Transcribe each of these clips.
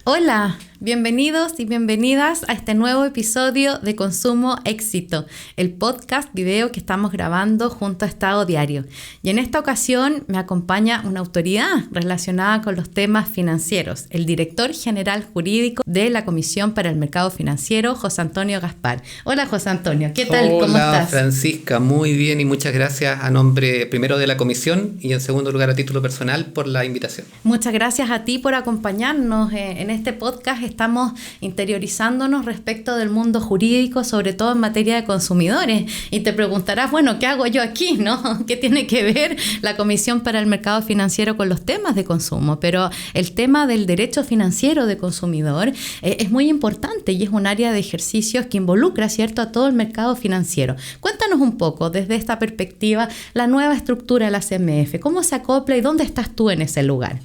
Hola, bienvenidos y bienvenidas a este nuevo episodio de Consumo Éxito, el podcast video que estamos grabando junto a Estado Diario. Y en esta ocasión me acompaña una autoridad relacionada con los temas financieros, el director general jurídico de la Comisión para el Mercado Financiero, José Antonio Gaspar. Hola José Antonio, ¿qué tal? Hola, ¿Cómo estás? Hola Francisca, muy bien y muchas gracias a nombre primero de la Comisión y en segundo lugar a título personal por la invitación. Muchas gracias a ti por acompañarnos en este podcast. Estamos interiorizándonos respecto del mundo jurídico, sobre todo en materia de consumidores. Y te preguntarás, bueno, ¿qué hago yo aquí, no? ¿Qué tiene que ver la Comisión para el Mercado Financiero con los temas de consumo? Pero el tema del derecho financiero de consumidor es muy importante y es un área de ejercicios que involucra, ¿cierto?, a todo el mercado financiero. Cuéntanos un poco, desde esta perspectiva, la nueva estructura de la CMF. ¿Cómo se acopla y dónde estás tú en ese lugar?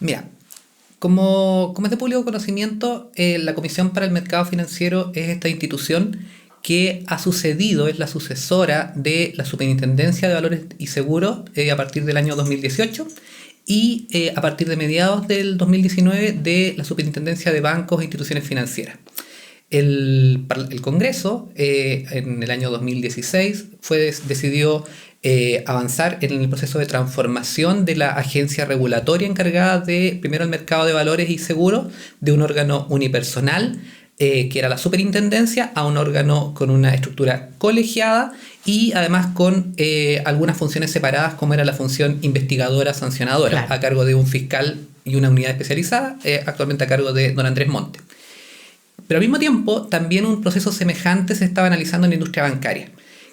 Mira, como es de público conocimiento, la Comisión para el Mercado Financiero es esta institución que ha sucedido, es la sucesora de la Superintendencia de Valores y Seguros a partir del año 2018 y a partir de mediados del 2019 de la Superintendencia de Bancos e Instituciones Financieras. El Congreso en el año 2016 decidió avanzar en el proceso de transformación de la agencia regulatoria encargada de, primero, el mercado de valores y seguros, de un órgano unipersonal, que era la superintendencia, a un órgano con una estructura colegiada y además con algunas funciones separadas, como era la función investigadora sancionadora, claro, a cargo de un fiscal y una unidad especializada, actualmente a cargo de don Andrés Monte. Pero al mismo tiempo, también un proceso semejante se estaba analizando en la industria bancaria,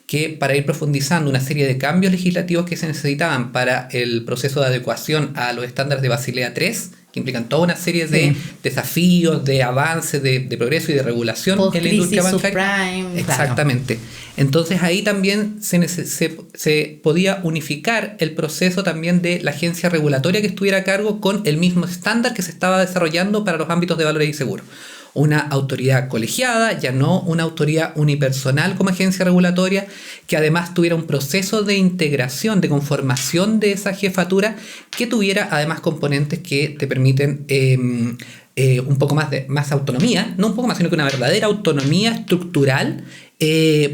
que para ir profundizando una serie de cambios legislativos que se necesitaban para el proceso de adecuación a los estándares de Basilea III, que implican toda una serie de desafíos, de avances, de progreso y de regulación en la industria bancaria. Subprime, exactamente. Claro. Entonces ahí también se podía unificar el proceso también de la agencia regulatoria que estuviera a cargo con el mismo estándar que se estaba desarrollando para los ámbitos de valores y seguros. Una autoridad colegiada, ya no una autoridad unipersonal como agencia regulatoria, que además tuviera un proceso de integración, de conformación de esa jefatura, que tuviera además componentes que te permiten un poco más autonomía, no un poco más, sino que una verdadera autonomía estructural,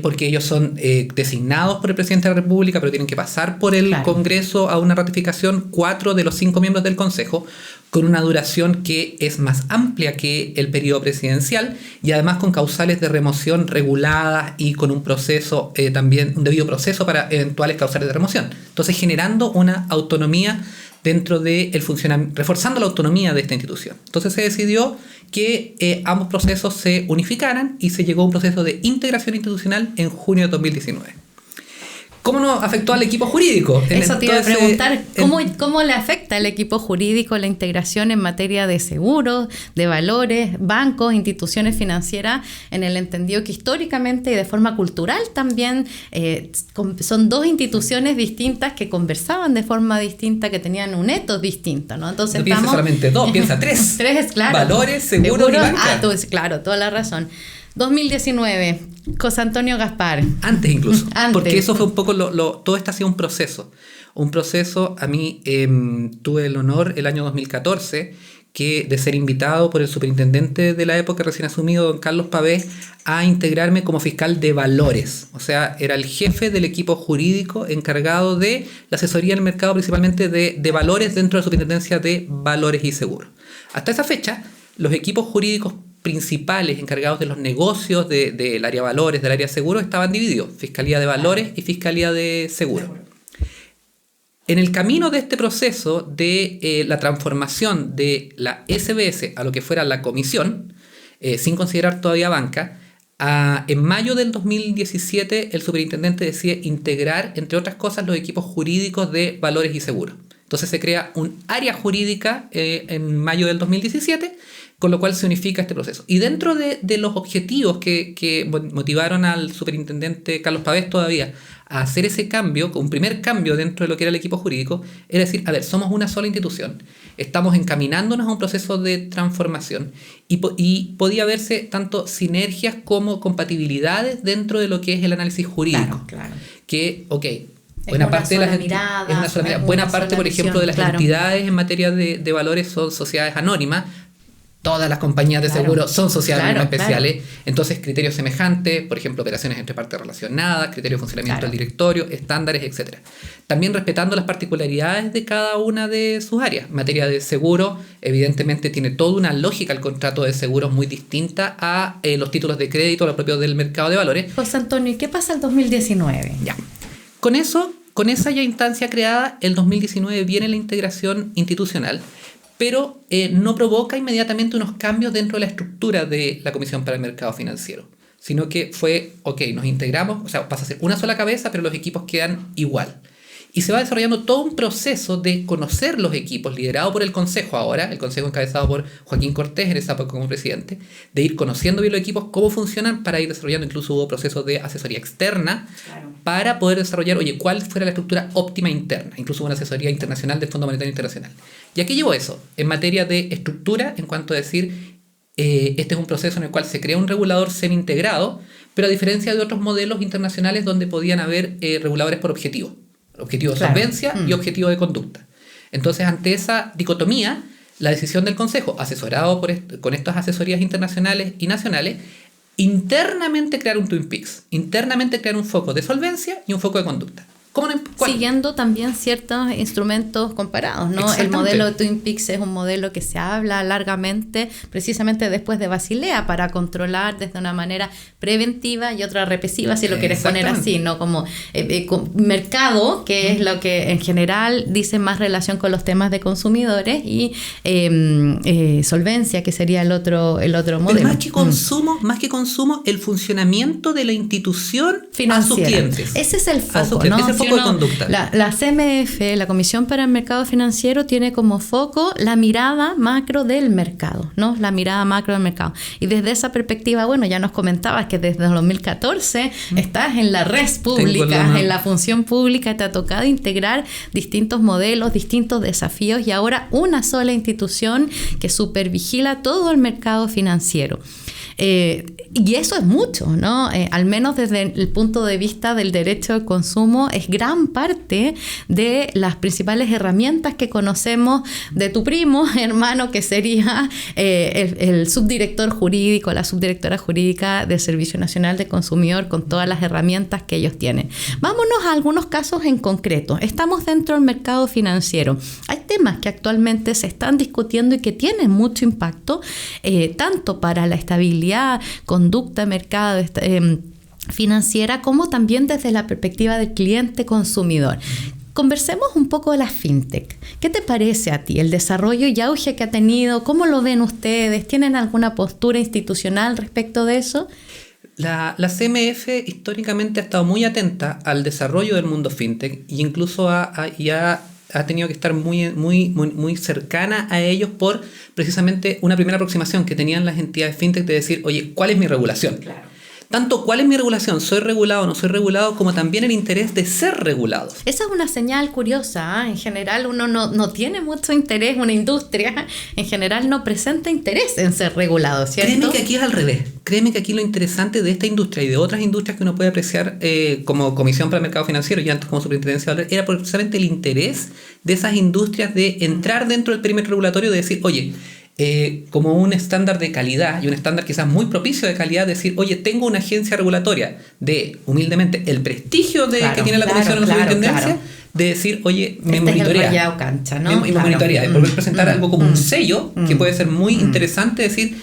porque ellos son designados por el presidente de la República, pero tienen que pasar por el Congreso a una ratificación, 4 de los 5 miembros del Consejo, con una duración que es más amplia que el periodo presidencial y además con causales de remoción reguladas y con un proceso también, un debido proceso para eventuales causales de remoción. Entonces, generando una autonomía dentro del funcionamiento, reforzando la autonomía de esta institución. Entonces se decidió que ambos procesos se unificaran y se llegó a un proceso de integración institucional en junio de 2019. ¿Cómo nos afectó al equipo jurídico? Eso te iba a preguntar, ¿cómo le afecta al equipo jurídico la integración en materia de seguros, de valores, bancos, instituciones financieras, en el entendido que históricamente y de forma cultural también son dos instituciones distintas que conversaban de forma distinta, que tenían un ethos distinto, ¿no? Entonces no piensa solamente dos, piensa tres. Tres, claro. Valores, seguros y banca. Claro, toda la razón. 2019, José Antonio Gaspar. Antes incluso, porque eso fue un poco, todo esto ha sido un proceso. A mí tuve el honor el año 2014 de ser invitado por el superintendente de la época recién asumido, don Carlos Pavés, a integrarme como fiscal de valores. O sea, era el jefe del equipo jurídico encargado de la asesoría en el mercado, principalmente de valores dentro de la superintendencia de valores y seguros. Hasta esa fecha, los equipos jurídicos principales encargados de los negocios del área valores, del área seguros, estaban divididos: Fiscalía de Valores y Fiscalía de Seguros. En el camino de este proceso de la transformación de la SBS a lo que fuera la comisión, sin considerar todavía banca, en mayo del 2017 el superintendente decide integrar, entre otras cosas, los equipos jurídicos de valores y seguros. Entonces se crea un área jurídica en mayo del 2017, con lo cual se unifica este proceso. Y dentro de los objetivos que motivaron al superintendente Carlos Pavés todavía a hacer ese cambio, un primer cambio dentro de lo que era el equipo jurídico, era decir, a ver, somos una sola institución, estamos encaminándonos a un proceso de transformación y podía verse tanto sinergias como compatibilidades dentro de lo que es el análisis jurídico. Claro. Que, buena parte de las mirada, es una sola mirada. Buena parte, por ejemplo, de las entidades en materia de valores son sociedades anónimas. Todas las compañías de seguro son sociedades anónimas especiales. Entonces, criterios semejantes, por ejemplo, operaciones entre partes relacionadas, criterios de funcionamiento del directorio, estándares, etc. También respetando las particularidades de cada una de sus áreas. En materia de seguro, evidentemente tiene toda una lógica el contrato de seguros muy distinta a los títulos de crédito, lo propio del mercado de valores. José Antonio, ¿y qué pasa el 2019? Ya. Con esa ya instancia creada, el 2019 viene la integración institucional, pero no provoca inmediatamente unos cambios dentro de la estructura de la Comisión para el Mercado Financiero, sino que fue, nos integramos, o sea, pasa a ser una sola cabeza, pero los equipos quedan igual. Y se va desarrollando todo un proceso de conocer los equipos, liderado por el Consejo ahora, el Consejo encabezado por Joaquín Cortés en esa época como presidente, de ir conociendo bien los equipos, cómo funcionan, para ir desarrollando. Incluso hubo procesos de asesoría externa para poder desarrollar, cuál fuera la estructura óptima interna. Incluso hubo una asesoría internacional del Fondo Monetario Internacional. ¿Y a qué llevó eso? En materia de estructura, en cuanto a decir, este es un proceso en el cual se crea un regulador semi-integrado, pero a diferencia de otros modelos internacionales donde podían haber reguladores por objetivo de solvencia y objetivo de conducta. Entonces, ante esa dicotomía, la decisión del Consejo, asesorado con estas asesorías internacionales y nacionales, internamente crear un Twin Peaks, internamente crear un foco de solvencia y un foco de conducta. Siguiendo también ciertos instrumentos comparados, ¿no? El modelo de Twin Peaks es un modelo que se habla largamente precisamente después de Basilea para controlar desde una manera preventiva y otra represiva, si lo quieres poner así, ¿no? Como mercado, que es lo que en general dice más relación con los temas de consumidores, y solvencia, que sería el otro modelo. Pero más que consumo, el funcionamiento de la institución financiera a sus clientes. Ese es el foco, ¿no? De conducta. La CMF, la Comisión para el Mercado Financiero, tiene como foco la mirada macro del mercado, ¿no? La mirada macro del mercado. Y desde esa perspectiva, ya nos comentabas que desde el 2014 estás en la red pública, en la función pública, te ha tocado integrar distintos modelos, distintos desafíos, y ahora una sola institución que supervigila todo el mercado financiero. Y eso es mucho, ¿no? Al menos desde el punto de vista del derecho al consumo, es gran parte de las principales herramientas que conocemos de tu primo hermano, que sería el subdirector jurídico, la subdirectora jurídica del Servicio Nacional de Consumidor, con todas las herramientas que ellos tienen. Vámonos a algunos casos en concreto. Estamos dentro del mercado financiero. Hay temas que actualmente se están discutiendo y que tienen mucho impacto, tanto para la estabilidad, conducta, mercado financiera, como también desde la perspectiva del cliente consumidor. Conversemos un poco de la fintech. ¿Qué te parece a ti el desarrollo y auge que ha tenido? ¿Cómo lo ven ustedes? ¿Tienen alguna postura institucional respecto de eso? La CMF históricamente ha estado muy atenta al desarrollo del mundo fintech, e incluso ha tenido que estar muy cercana a ellos por precisamente una primera aproximación que tenían las entidades fintech de decir, ¿cuál es mi regulación? Claro. Tanto cuál es mi regulación, soy regulado o no soy regulado, como también el interés de ser regulado. Esa es una señal curiosa, ¿eh? En general uno no tiene mucho interés, una industria en general no presenta interés en ser regulado, ¿cierto? Créeme que aquí es al revés. Créeme que aquí lo interesante de esta industria y de otras industrias que uno puede apreciar como Comisión para el Mercado Financiero y antes como Superintendencia de Valores, era precisamente el interés de esas industrias de entrar dentro del perímetro regulatorio, de decir, como un estándar de calidad y un estándar quizás muy propicio de calidad, decir, tengo una agencia regulatoria de, humildemente, el prestigio que tiene la Comisión en la Superintendencia, de decir, me monitorea. Cancha, ¿no? Me monitorea, de poder presentar algo como un sello, que puede ser muy interesante, decir,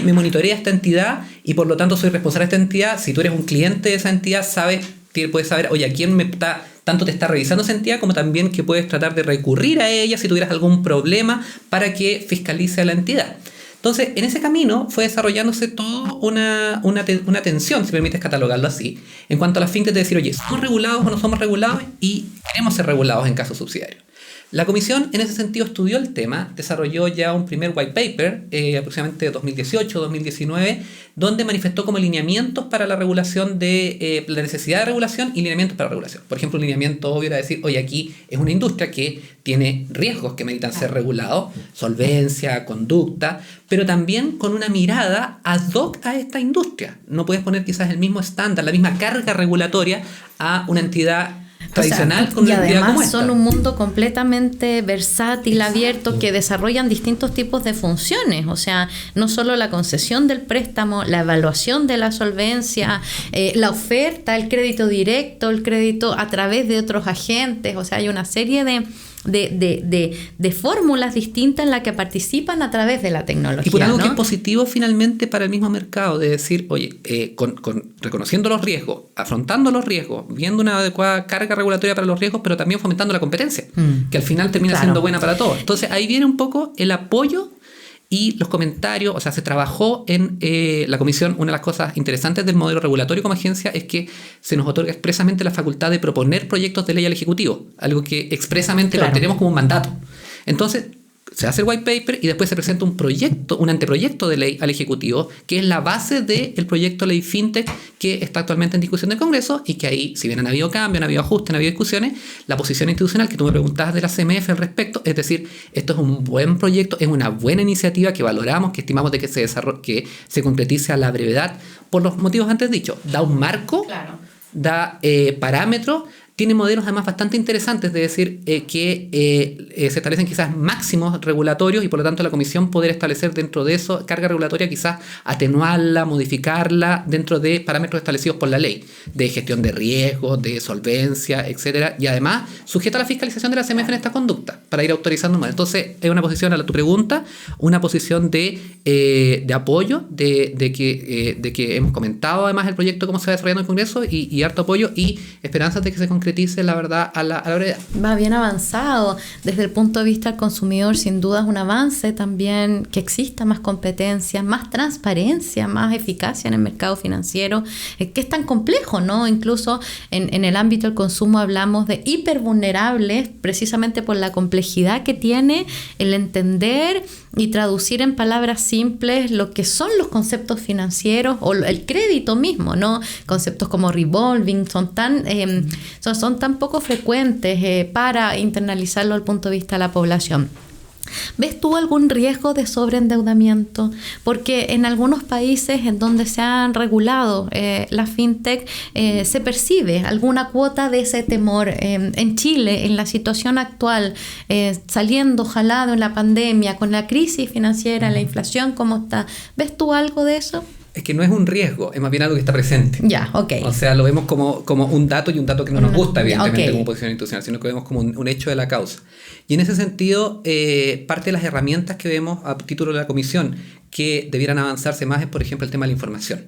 me monitorea esta entidad y por lo tanto soy responsable de esta entidad. Si tú eres un cliente de esa entidad, puedes saber, a quién tanto te está revisando esa entidad, como también que puedes tratar de recurrir a ella si tuvieras algún problema para que fiscalice a la entidad. Entonces, en ese camino fue desarrollándose toda una tensión, si permites catalogarlo así, en cuanto a las fintech de decir, ¿somos regulados o no somos regulados? Y queremos ser regulados en casos subsidiarios. La comisión en ese sentido estudió el tema, desarrolló ya un primer white paper, aproximadamente 2018-2019, donde manifestó como lineamientos para la regulación de la necesidad de regulación y lineamientos para la regulación. Por ejemplo, un lineamiento obvio era decir, oye, aquí es una industria que tiene riesgos que meritan ser regulados, solvencia, conducta, pero también con una mirada ad hoc a esta industria. No puedes poner quizás el mismo estándar, la misma carga regulatoria a una entidad tradicional, o sea, con una y entidad como además esta. son un mundo completamente versátil, Exacto. abierto, que desarrollan distintos tipos de funciones. O sea, no solo la concesión del préstamo, la evaluación de la solvencia, la oferta, el crédito directo, el crédito a través de otros agentes. O sea, hay una serie de fórmulas distintas en las que participan a través de la tecnología. Y por algo ¿no? que es positivo finalmente para el mismo mercado, de decir, oye, reconociendo los riesgos, afrontando los riesgos, viendo una adecuada carga regulatoria para los riesgos, pero también fomentando la competencia, que al final termina siendo buena para todos. Entonces ahí viene un poco el apoyo y los comentarios. O sea, se trabajó en la comisión. Una de las cosas interesantes del modelo regulatorio como agencia es que se nos otorga expresamente la facultad de proponer proyectos de ley al Ejecutivo, algo que expresamente lo tenemos como un mandato. Entonces, se hace el white paper y después se presenta un anteproyecto de ley al Ejecutivo, que es la base del proyecto de ley FinTech que está actualmente en discusión del Congreso, y que ahí, si bien han habido cambios, han habido ajustes, han habido discusiones, la posición institucional que tú me preguntabas de la CMF al respecto, es decir, esto es un buen proyecto, es una buena iniciativa que valoramos, que estimamos de que que se concretice a la brevedad, por los motivos antes dichos. Da un marco, da parámetros, tiene modelos además bastante interesantes, de decir que se establecen quizás máximos regulatorios, y por lo tanto la comisión poder establecer dentro de eso carga regulatoria, quizás atenuarla, modificarla dentro de parámetros establecidos por la ley, de gestión de riesgos, de solvencia, etcétera, y además sujeta a la fiscalización de la CMF en esta conducta, para ir autorizando más. Entonces es una posición, a tu pregunta, una posición de apoyo, de que hemos comentado además el proyecto, cómo se va desarrollando en el Congreso, y harto apoyo y esperanzas de que se concretice la verdad a la brevedad. Va bien avanzado. Desde el punto de vista del consumidor, sin duda es un avance también que exista más competencia, más transparencia, más eficacia en el mercado financiero, que es tan complejo, ¿no? Incluso en el ámbito del consumo hablamos de hipervulnerables, precisamente por la complejidad que tiene el entender y traducir en palabras simples lo que son los conceptos financieros o el crédito mismo, ¿no? Conceptos como revolving son tan poco frecuentes para internalizarlo al punto de vista de la población. ¿Ves tú algún riesgo de sobreendeudamiento? Porque en algunos países en donde se han regulado la fintech se percibe alguna cuota de ese temor. En Chile, en la situación actual, saliendo ojalá de la pandemia, con la crisis financiera, la inflación, ¿cómo está? ¿Ves tú algo de eso? Es que no es un riesgo, es más bien algo que está presente. Ya, ok. O sea, lo vemos como un dato, y un dato que no nos gusta, evidentemente, como posición institucional, sino que vemos como un hecho de la causa. Y en ese sentido, parte de las herramientas que vemos a título de la comisión que debieran avanzarse más es, por ejemplo, el tema de la información.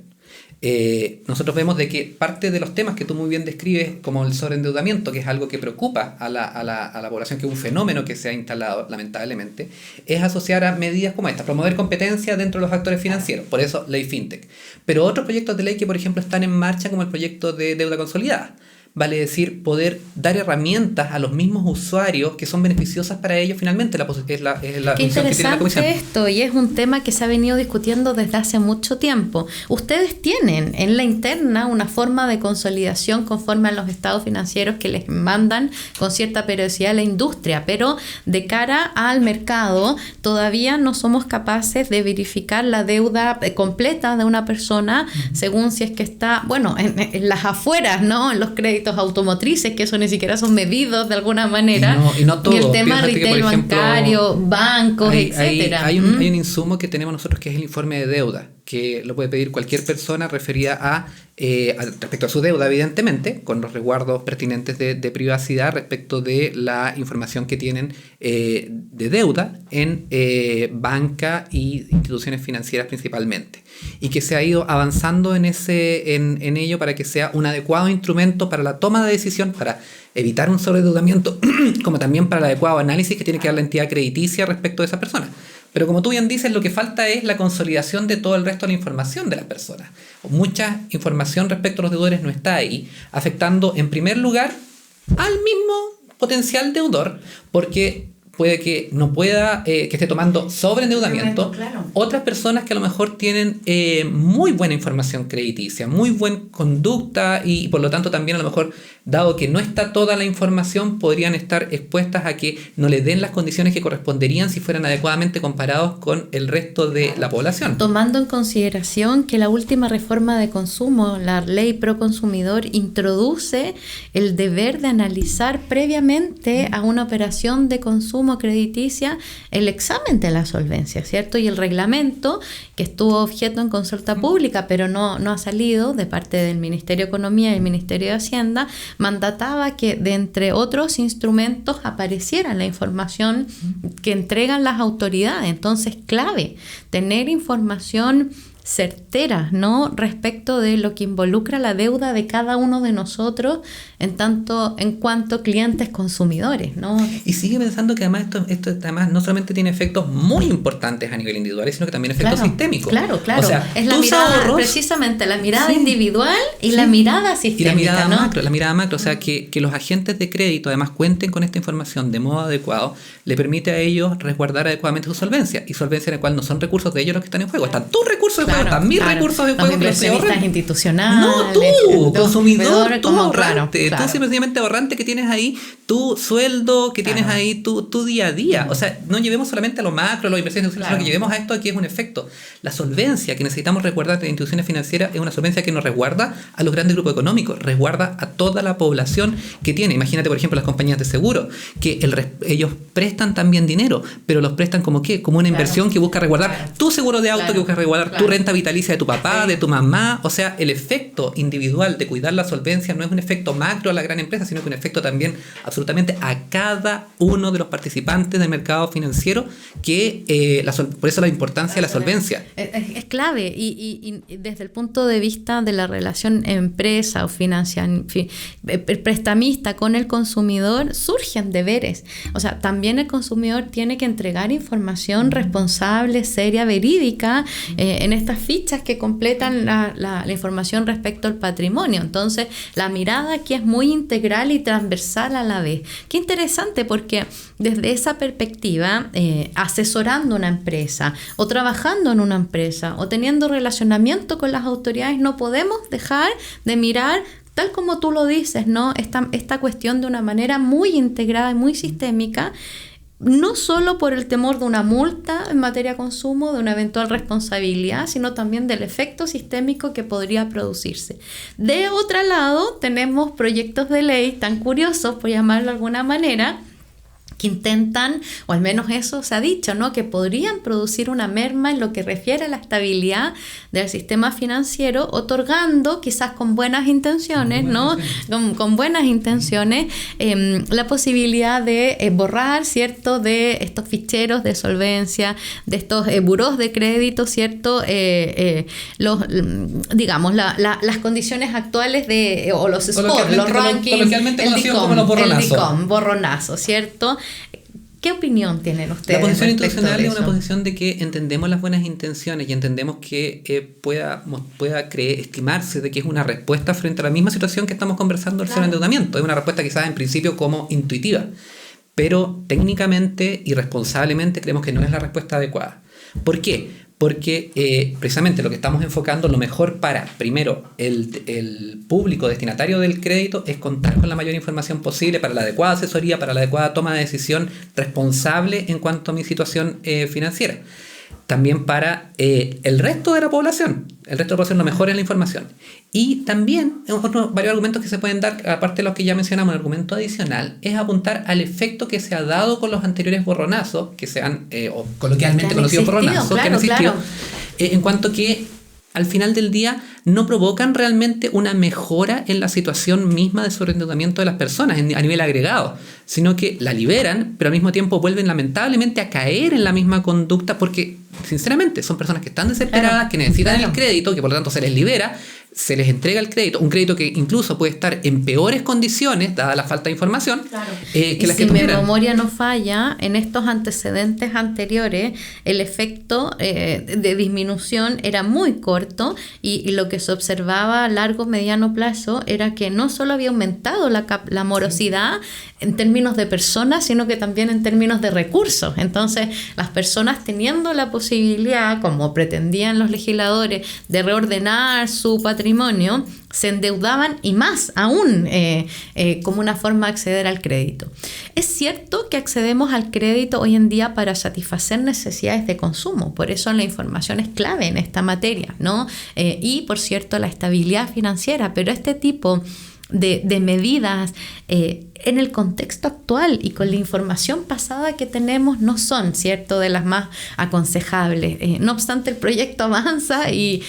Nosotros vemos de que parte de los temas que tú muy bien describes, como el sobreendeudamiento, que es algo que preocupa a la población, que es un fenómeno que se ha instalado lamentablemente, es asociar a medidas como esta, promover competencia dentro de los actores financieros, por eso ley FinTech. Pero otros proyectos de ley que, por ejemplo, están en marcha, como el proyecto de deuda consolidada, vale decir, poder dar herramientas a los mismos usuarios que son beneficiosas para ellos finalmente. Es la Qué función que tiene la comisión. interesante esto, y es un tema que se ha venido discutiendo desde hace mucho tiempo. Ustedes tienen en la interna una forma de consolidación conforme a los estados financieros que les mandan con cierta periodicidad a la industria, pero de cara al mercado todavía no somos capaces de verificar la deuda completa de una persona según si es que está, bueno, en las afueras, ¿no? En los créditos automotrices, que eso ni siquiera son medidos de alguna manera, y no todo. y el tema Piénsate retail, que, por ejemplo, bancario, bancos, etcétera. Hay un insumo que tenemos nosotros, que es el informe de deuda, que lo puede pedir cualquier persona referida respecto a su deuda, evidentemente, con los resguardos pertinentes de privacidad respecto de la información que tienen de deuda en banca y instituciones financieras principalmente, y que se ha ido avanzando en ello para que sea un adecuado instrumento para la toma de decisión, para evitar un sobreendeudamiento, como también para el adecuado análisis que tiene que dar la entidad crediticia respecto de esa persona. Pero como tú bien dices, lo que falta es la consolidación de todo el resto de la información de las personas. Mucha información respecto a los deudores no está ahí, afectando en primer lugar al mismo potencial deudor, porque puede que no pueda, que esté tomando sobreendeudamiento. Claro. Otras personas que a lo mejor tienen muy buena información crediticia, muy buena conducta y por lo tanto también a lo mejor, dado que no está toda la información, podrían estar expuestas a que no les den las condiciones que corresponderían si fueran adecuadamente comparados con el resto de la población. Tomando en consideración que la última reforma de consumo, la ley pro consumidor, introduce el deber de analizar previamente a una operación de consumo crediticia el examen de la solvencia, ¿cierto? Y el reglamento, que estuvo objeto en consulta pública, pero no ha salido de parte del Ministerio de Economía y el Ministerio de Hacienda, mandataba que de entre otros instrumentos apareciera la información que entregan las autoridades. Entonces, clave tener información certera, ¿no? Respecto de lo que involucra la deuda de cada uno de nosotros en cuanto clientes consumidores, ¿no? Y sigue pensando que además esto además no solamente tiene efectos muy importantes a nivel individual, sino que también efectos sistémicos. Claro. O sea, es la mirada, precisamente la mirada individual y la mirada sistémica, y la mirada ¿no? la mirada macro, o sea, que los agentes de crédito además cuenten con esta información de modo adecuado, le permite a ellos resguardar adecuadamente su solvencia, y solvencia en la cual no son recursos de ellos los que están en juego, están tus recursos de juego, están mis recursos de juego. Los inversionistas institucionales. No, tú, consumidor, tú ahorrante, claro. tú simplemente ahorrante que tienes ahí tu sueldo, que tienes ahí tu día a día. O sea, no llevemos solamente a lo macro, a los inversiones, sino que llevemos a esto aquí es un efecto. La solvencia que necesitamos resguardar de las instituciones financieras es una solvencia que nos resguarda a los grandes grupos económicos, resguarda a toda la población que tiene. Imagínate, por ejemplo, las compañías de seguro, que ellos prestan también dinero, pero los prestan como ¿qué? Como una inversión que busca resguardar tu seguro de auto, que busca resguardar tu renta vitalicia de tu papá, de tu mamá. O sea, el efecto individual de cuidar la solvencia no es un efecto macro a la gran empresa, sino que un efecto también absolutamente a cada uno de los participantes del mercado financiero, que por eso la importancia de la solvencia. Es clave y desde el punto de vista de la relación empresa o prestamista con el consumidor surgen deberes. O sea, también el consumidor tiene que entregar información responsable, seria, verídica en estas fichas que completan la información respecto al patrimonio. Entonces, la mirada aquí es muy integral y transversal a la vez. Qué interesante, porque desde esa perspectiva, asesorando una empresa o trabajando en una empresa o teniendo relacionamiento con las autoridades, no podemos dejar de mirar, tal como tú lo dices, ¿no? Esta cuestión de una manera muy integrada y muy sistémica, no solo por el temor de una multa en materia de consumo, de una eventual responsabilidad, sino también del efecto sistémico que podría producirse. De otro lado, tenemos proyectos de ley tan curiosos, por llamarlo de alguna manera, que intentan, o al menos eso se ha dicho, ¿no? Que podrían producir una merma en lo que refiere a la estabilidad del sistema financiero, otorgando, quizás con buenas intenciones, ¿no? Con buenas intenciones, la posibilidad de borrar, ¿cierto? De estos ficheros de solvencia, de estos burós de crédito, ¿cierto? Digamos, las condiciones actuales o los scores, los rankings, coloquialmente conocidos como los borronazos. El DICOM, borronazo, ¿cierto? ¿Qué opinión tienen ustedes? La posición institucional es una posición de que entendemos las buenas intenciones y entendemos que pueda estimarse de que es una respuesta frente a la misma situación que estamos conversando sobre endeudamiento. Es una respuesta quizás en principio como intuitiva, pero técnicamente y responsablemente creemos que no es la respuesta adecuada. ¿Por qué? Porque precisamente lo que estamos enfocando, lo mejor para, primero, el público destinatario del crédito es contar con la mayor información posible para la adecuada asesoría, para la adecuada toma de decisión responsable en cuanto a mi situación financiera. También para el resto de la población. El resto de la población lo mejor es la información. Y también, varios argumentos que se pueden dar, aparte de los que ya mencionamos, el argumento adicional es apuntar al efecto que se ha dado con los anteriores borronazos, que se han, o coloquialmente conocidos borronazos, que han existido, en cuanto que al final del día no provocan realmente una mejora en la situación misma de sobreendeudamiento de las personas a nivel agregado, sino que la liberan, pero al mismo tiempo vuelven lamentablemente a caer en la misma conducta porque, sinceramente, son personas que están desesperadas, que necesitan el crédito, que por lo tanto se les libera, se les entrega el crédito, un crédito que incluso puede estar en peores condiciones, dada la falta de información, que y las si que mi tuvieran. memoria no falla, en estos antecedentes anteriores, el efecto de disminución era muy corto y lo que se observaba a largo, mediano plazo era que no solo había aumentado la morosidad en términos de personas, sino que también en términos de recursos. Entonces, las personas teniendo la posibilidad, como pretendían los legisladores, de reordenar su patrimonio, se endeudaban y más aún como una forma de acceder al crédito. Es cierto que accedemos al crédito hoy en día para satisfacer necesidades de consumo, por eso la información es clave en esta materia, ¿no? Y por cierto la estabilidad financiera, pero este tipo de medidas en el contexto actual y con la información pasada que tenemos no son, ¿cierto?, de las más aconsejables. No obstante, el proyecto avanza y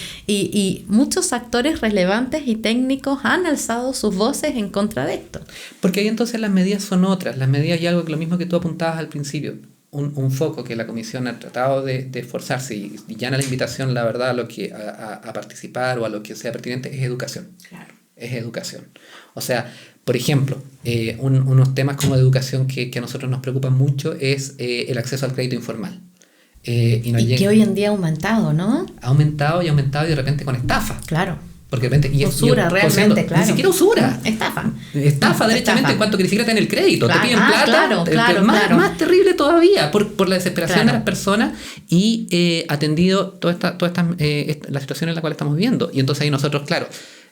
muchos actores relevantes y técnicos han alzado sus voces en contra de esto. Porque ahí entonces las medidas son otras. Las medidas y algo que lo mismo que tú apuntabas al principio. Un foco que la Comisión ha tratado de esforzarse y llana la invitación, la verdad, a participar o a lo que sea pertinente, es educación. Claro. Es educación. O sea, por ejemplo, unos temas como de educación que a nosotros nos preocupan mucho es el acceso al crédito informal. Y que hoy en día ha aumentado, ¿no? Ha aumentado y de repente con estafa. Claro. Porque de repente, usura, realmente, claro. Ni siquiera usura. Estafa Derechamente en cuanto que ni siquiera te den el crédito. Claro. Te piden plata. Claro. Más terrible todavía por la desesperación de las personas y atendido toda la situación en la cual estamos viviendo. Y entonces ahí nosotros, claro,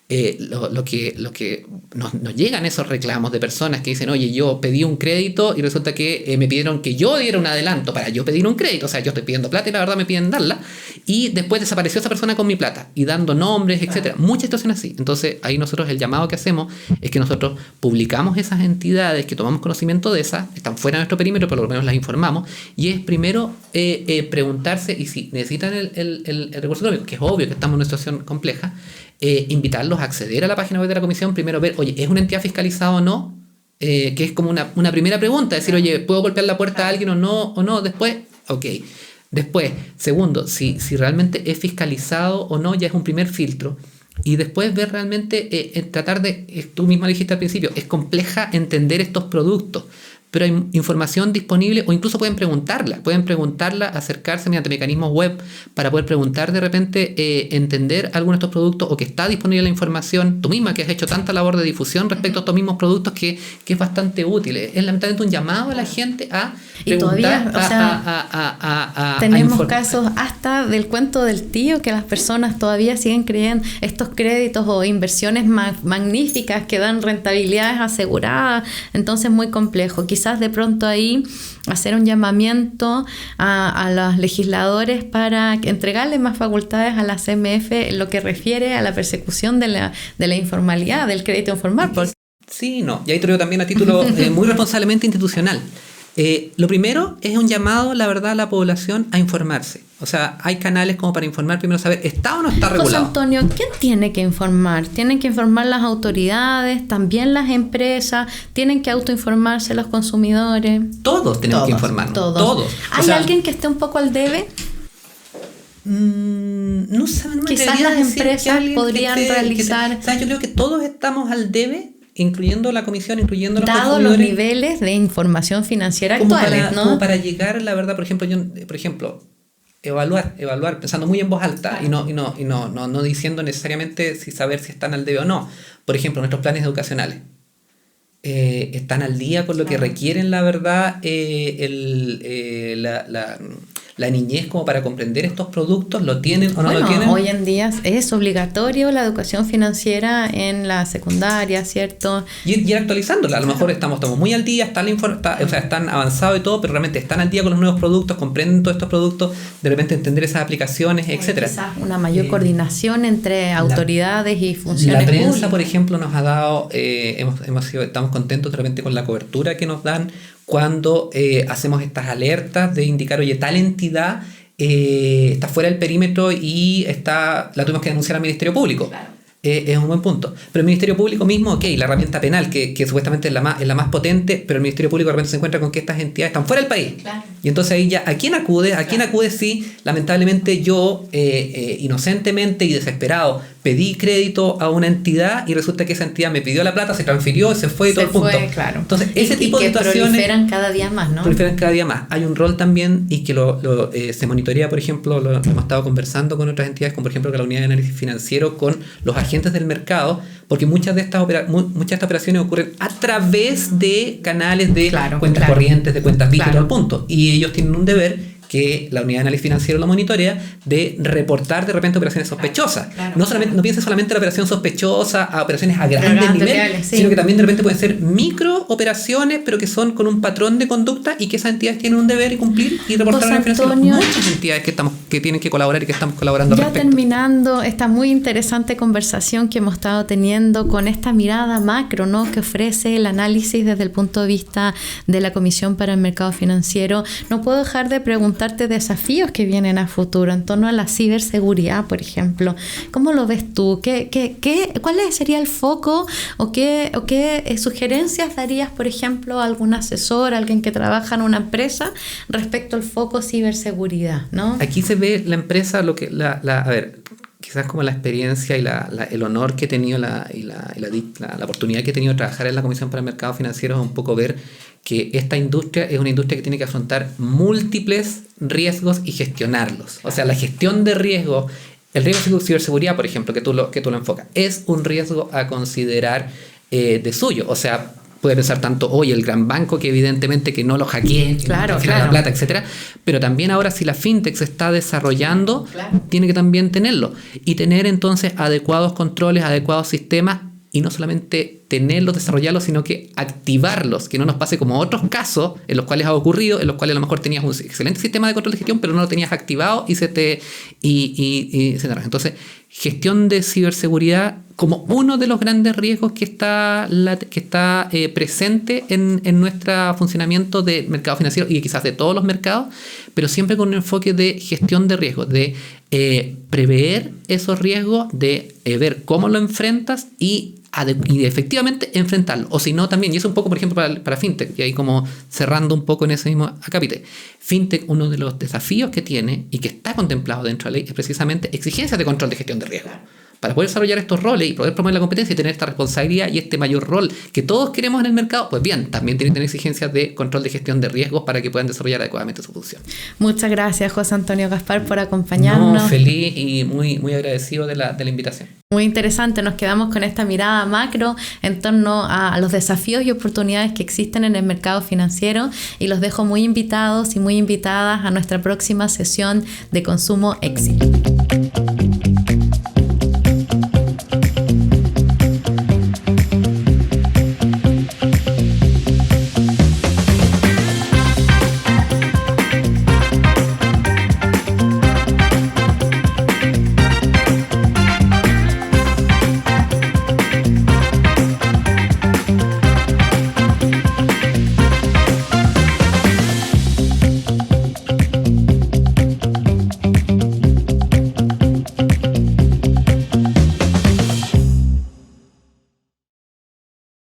lo que nos llegan esos reclamos de personas que dicen, oye, yo pedí un crédito y resulta que me pidieron que yo diera un adelanto para yo pedir un crédito, o sea, yo estoy pidiendo plata y la verdad me piden darla, y después desapareció esa persona con mi plata y dando nombres, etcétera. Muchas situaciones así. Entonces ahí nosotros el llamado que hacemos es que nosotros publicamos esas entidades que tomamos conocimiento de esas, están fuera de nuestro perímetro, pero por lo menos las informamos, y es primero preguntarse, y si necesitan el recurso económico, que es obvio que estamos en una situación compleja, invitarlos a acceder a la página web de la comisión, primero ver, oye, ¿es una entidad fiscalizada o no? Que es como una primera pregunta, decir, oye, ¿puedo golpear la puerta a alguien o no? Después, ok. Después, segundo, si realmente es fiscalizado o no, ya es un primer filtro. Y después ver realmente, tratar de, tú misma dijiste al principio, es compleja entender estos productos, pero hay información disponible o incluso pueden preguntarla, acercarse mediante mecanismos web para poder preguntar de repente, entender algunos de estos productos o que está disponible la información, tú misma que has hecho tanta labor de difusión respecto a estos mismos productos que es bastante útil. Es lamentablemente un llamado a la gente a preguntar. Y todavía, o sea, tenemos casos hasta del cuento del tío que las personas todavía siguen creyendo estos créditos o inversiones magníficas que dan rentabilidades aseguradas, entonces muy complejo. Quizás de pronto ahí hacer un llamamiento a los legisladores para entregarle más facultades a la CMF en lo que refiere a la persecución de la informalidad, del crédito informal. Sí, no. Y ahí te lo digo también a título muy responsablemente institucional. Lo primero es un llamado, la verdad, a la población a informarse. O sea, hay canales como para informar, primero saber, ¿está o no está regulado? José Antonio, ¿quién tiene que informar? ¿Tienen que informar las autoridades, también las empresas? ¿Tienen que autoinformarse los consumidores? Todos tenemos que informarnos. Todos. ¿Hay alguien que esté un poco al debe? No sé, no me quizás las empresas podrían realizar... O sea, yo creo que todos estamos al debe, incluyendo la comisión, incluyendo los consumidores. Dado los niveles de información financiera actuales, ¿no? Como para llegar, la verdad, por ejemplo, evaluar, pensando muy en voz alta, claro. y no diciendo necesariamente saber si están al debe o no. Por ejemplo, nuestros planes educacionales. Están al día con lo que requieren, la verdad, la niñez como para comprender estos productos, ¿lo tienen o no lo tienen? Hoy en día es obligatorio la educación financiera en la secundaria, ¿cierto? Y ir actualizándola, a lo mejor estamos muy al día, están avanzados y todo, pero realmente están al día con los nuevos productos, comprenden todos estos productos, de repente entender esas aplicaciones, etcétera. Quizás una mayor coordinación entre autoridades y funciones públicas. La prensa, públicas. Por ejemplo, nos ha dado, estamos contentos de repente con la cobertura que nos dan cuando hacemos estas alertas de indicar, oye, tal entidad está fuera del perímetro y la tuvimos que denunciar al Ministerio Público. Claro. es un buen punto. Pero el Ministerio Público mismo, ok, la herramienta penal, que supuestamente es la más potente, pero el Ministerio Público de repente se encuentra con que estas entidades están fuera del país. Claro. Y entonces ahí ya, ¿a quién acude? ¿A quién acude si lamentablemente yo, inocentemente y desesperado, pedí crédito a una entidad y resulta que esa entidad me pidió la plata, se transfirió, se fue y todo el punto? Claro. Entonces, ese tipo de situaciones proliferan cada día más, ¿no? Proliferan cada día más. Hay un rol también y que se monitorea, por ejemplo, lo hemos estado conversando con otras entidades, como por ejemplo con la Unidad de Análisis Financiero, con los agentes del mercado, porque muchas de estas operaciones ocurren a través de canales de cuentas corrientes, de cuentas BIC y todo el punto. Y ellos tienen un deber que la Unidad de Análisis Financiero lo monitorea, de reportar de repente operaciones sospechosas. No pienses solamente en la operación sospechosa a operaciones a grandes niveles, sino que también de repente pueden ser micro operaciones, pero que son con un patrón de conducta y que esas entidades tienen un deber y cumplir y reportar a la financiera. Muchas entidades que tienen que colaborar y que estamos colaborando al respecto. Ya terminando esta muy interesante conversación que hemos estado teniendo con esta mirada macro, ¿no?, que ofrece el análisis desde el punto de vista de la Comisión para el Mercado Financiero, no puedo dejar de preguntarte desafíos que vienen a futuro en torno a la ciberseguridad, por ejemplo. ¿Cómo lo ves tú? ¿Cuál sería el foco o qué sugerencias darías, por ejemplo, a algún asesor, a alguien que trabaja en una empresa respecto al foco ciberseguridad, ¿no? Aquí se ve la empresa, a ver, quizás como la experiencia y el honor que he tenido la oportunidad que he tenido de trabajar en la Comisión para el Mercado Financiero es un poco ver que esta industria es una industria que tiene que afrontar múltiples riesgos y gestionarlos. O sea, la gestión de riesgo, el riesgo de ciberseguridad, por ejemplo, que tú lo enfocas, es un riesgo a considerar de suyo. O sea, puede pensar tanto hoy el gran banco que evidentemente que no lo hackeen, claro. la plata, etcétera, pero también ahora si la fintech se está desarrollando, tiene que también tenerlo y tener entonces adecuados controles, adecuados sistemas, y no solamente tenerlos, desarrollarlos, sino que activarlos, que no nos pase como otros casos en los cuales ha ocurrido, en los cuales a lo mejor tenías un excelente sistema de control de gestión, pero no lo tenías activado y se te arranca. Entonces, gestión de ciberseguridad como uno de los grandes riesgos que está presente en nuestro funcionamiento del mercado financiero y quizás de todos los mercados, pero siempre con un enfoque de gestión de riesgos, de prever esos riesgos, de ver cómo lo enfrentas y efectivamente enfrentarlo. O si no también, y eso un poco por ejemplo para FinTech, y ahí como cerrando un poco en ese mismo acápite, FinTech, uno de los desafíos que tiene y que está contemplado dentro de la ley es precisamente exigencias de control de gestión de riesgo. Para poder desarrollar estos roles y poder promover la competencia y tener esta responsabilidad y este mayor rol que todos queremos en el mercado, pues bien, también tienen que tener exigencias de control de gestión de riesgos para que puedan desarrollar adecuadamente su función. Muchas gracias, José Antonio Gaspar, por acompañarnos. Feliz y muy, muy agradecido de la invitación. Muy interesante, nos quedamos con esta mirada macro en torno a los desafíos y oportunidades que existen en el mercado financiero y los dejo muy invitados y muy invitadas a nuestra próxima sesión de Consumo Éxito.